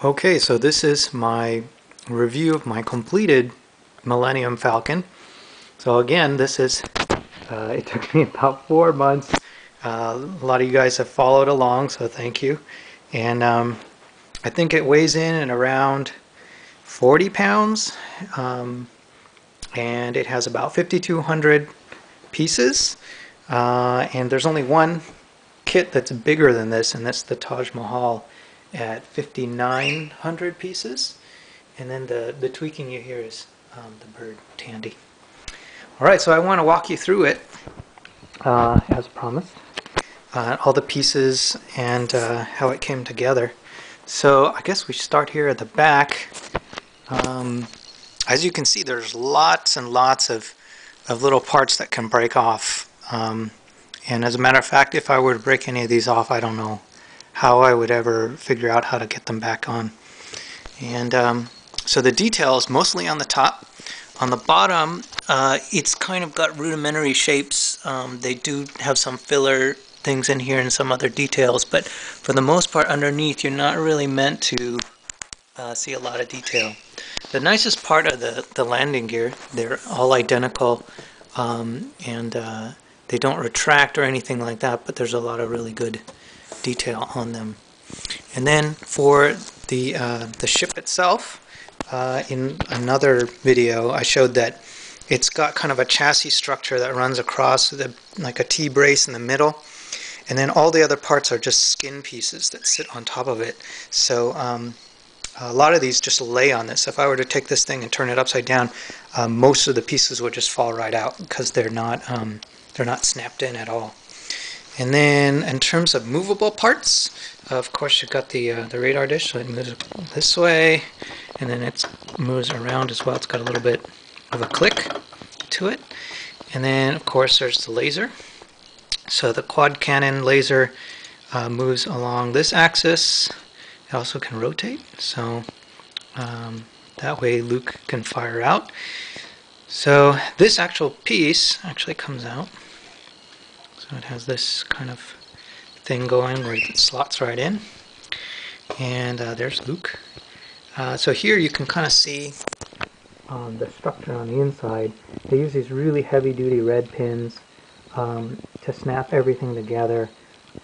Okay, so this is my review of my completed Millennium Falcon. So again, it took me about 4 months. A lot of you guys have followed along, so thank you. And I think it weighs in at around 40 pounds, and it has about 5,200 pieces. And there's only one kit that's bigger than this, and that's the Taj Mahal at 5,900 pieces. And then the tweaking you hear is the bird Tandy. Alright, so I want to walk you through it as promised. All the pieces and how it came together. So I guess we start here at the back. As you can see, there's lots and lots of little parts that can break off. And as a matter of fact, if I were to break any of these off, I don't know how I would ever figure out how to get them back on. And so the detail is mostly on the top. On the bottom, it's kind of got rudimentary shapes. They do have some filler things in here and some other details, but for the most part underneath, you're not really meant to see a lot of detail. The nicest part of the landing gear, they're all identical, and they don't retract or anything like that, but there's a lot of really good detail on them. And then for the ship itself, in another video I showed that it's got kind of a chassis structure that runs across like a T-brace in the middle, and then all the other parts are just skin pieces that sit on top of it. So a lot of these just lay on this. If I were to take this thing and turn it upside down, most of the pieces would just fall right out because they're not snapped in at all. And then in terms of movable parts, of course you've got the radar dish, so it moves this way, and then it moves around as well. It's got a little bit of a click to it. And then of course there's the laser. So the quad cannon laser moves along this axis. It also can rotate, so that way Luke can fire out. So this actual piece actually comes out. So it has this kind of thing going where it slots right in. And there's Luke. So here you can kind of see the structure on the inside. They use these really heavy-duty red pins to snap everything together.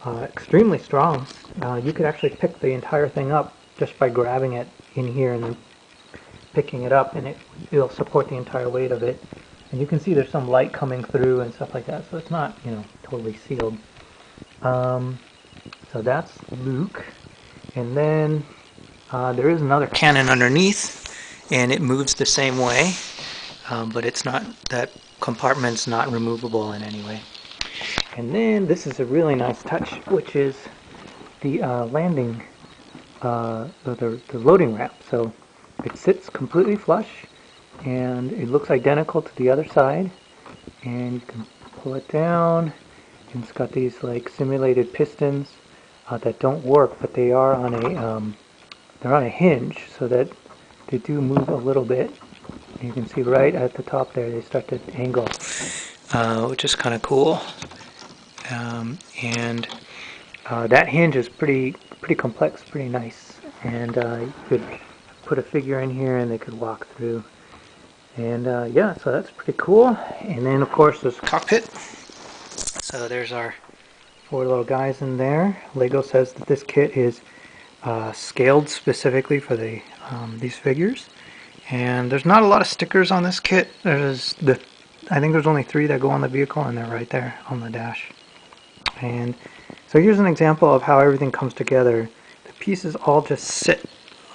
Extremely strong. You could actually pick the entire thing up just by grabbing it in here and then picking it up, and it'll support the entire weight of it. And you can see there's some light coming through and stuff like that, so it's not, totally sealed. So that's Luke. And then there is another cannon underneath, and it moves the same way, but it's not, that compartment's not removable in any way. And then this is a really nice touch, which is the landing, the loading ramp. So it sits completely flush, and it looks identical to the other side. And you can pull it down, and it's got these like simulated pistons that don't work, but they are on a hinge, so that they do move a little bit. And you can see right at the top there, they start to angle, which is kind of cool. And that hinge is pretty complex, pretty nice, and you could put a figure in here and they could walk through. And yeah, so that's pretty cool. And then of course there's a cockpit. So there's our 4 little guys in there. Lego says that this kit is scaled specifically for these figures. And there's not a lot of stickers on this kit. I think there's only 3 that go on the vehicle, and they're right there on the dash. And so here's an example of how everything comes together. The pieces all just sit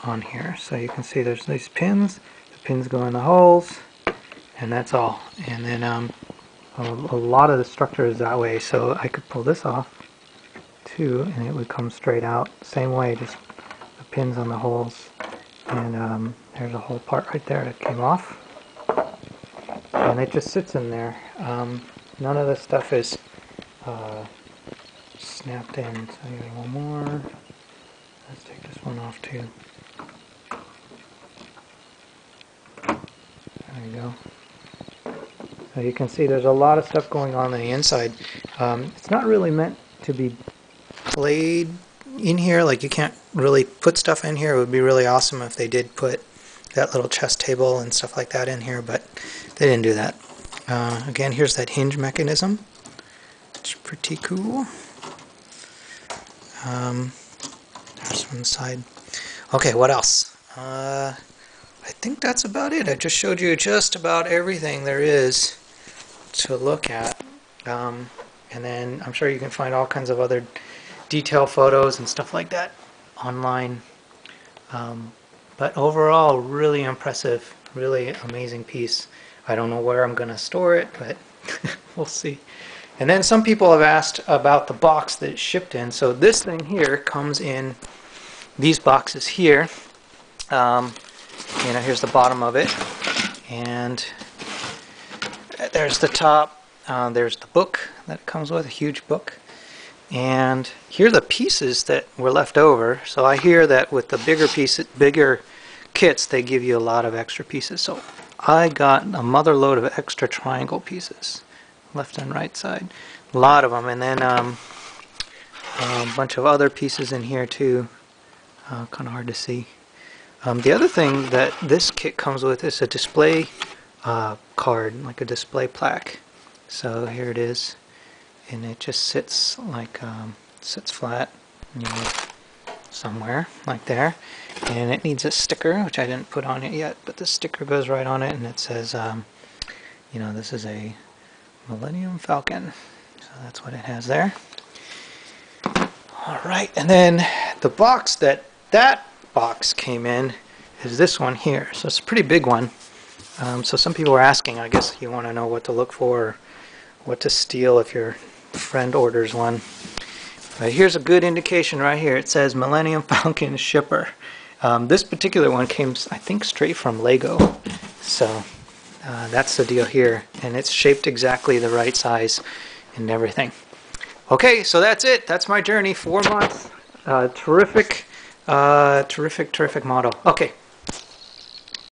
on here. So you can see there's these pins. The pins go in the holes, and that's all. And then a lot of the structure is that way. So I could pull this off too, and it would come straight out. Same way, just the pins on the holes. And there's a whole part right there that came off. And it just sits in there. None of this stuff is snapped in. So I got one more. Let's take this one off too. There you go. So you can see there's a lot of stuff going on the inside. It's not really meant to be played in here, like you can't really put stuff in here. It would be really awesome if they did put that little chest table and stuff like that in here, but they didn't do that. Again, here's that hinge mechanism. It's pretty cool. There's one side. Okay, what else? I think that's about it. I just showed you just about everything there is to look at. And then I'm sure you can find all kinds of other detail photos and stuff like that online. But overall, really impressive, really amazing piece. I don't know where I'm going to store it, but we'll see. And then some people have asked about the box that it's shipped in. So this thing here comes in these boxes here. Here's the bottom of it. And there's the top. There's the book that it comes with, a huge book. And here are the pieces that were left over. So I hear that with the bigger kits, they give you a lot of extra pieces. So I got a mother load of extra triangle pieces, left and right side, a lot of them, and then a bunch of other pieces in here too. Kind of hard to see. The other thing that this kit comes with is a display card, like a display plaque. So here it is, and it just sits like sits flat, somewhere like there. And it needs a sticker, which I didn't put on it yet, but the sticker goes right on it, and it says, this is a Millennium Falcon. So that's what it has there. All right, and then the box that box came in is this one here. So it's a pretty big one. So some people are asking, I guess you want to know what to look for, or what to steal if your friend orders one. But here's a good indication right here. It says Millennium Falcon Shipper. This particular one came, I think, straight from Lego. So that's the deal here. And it's shaped exactly the right size and everything. Okay, so that's it. That's my journey. 4 months. Terrific model. Okay.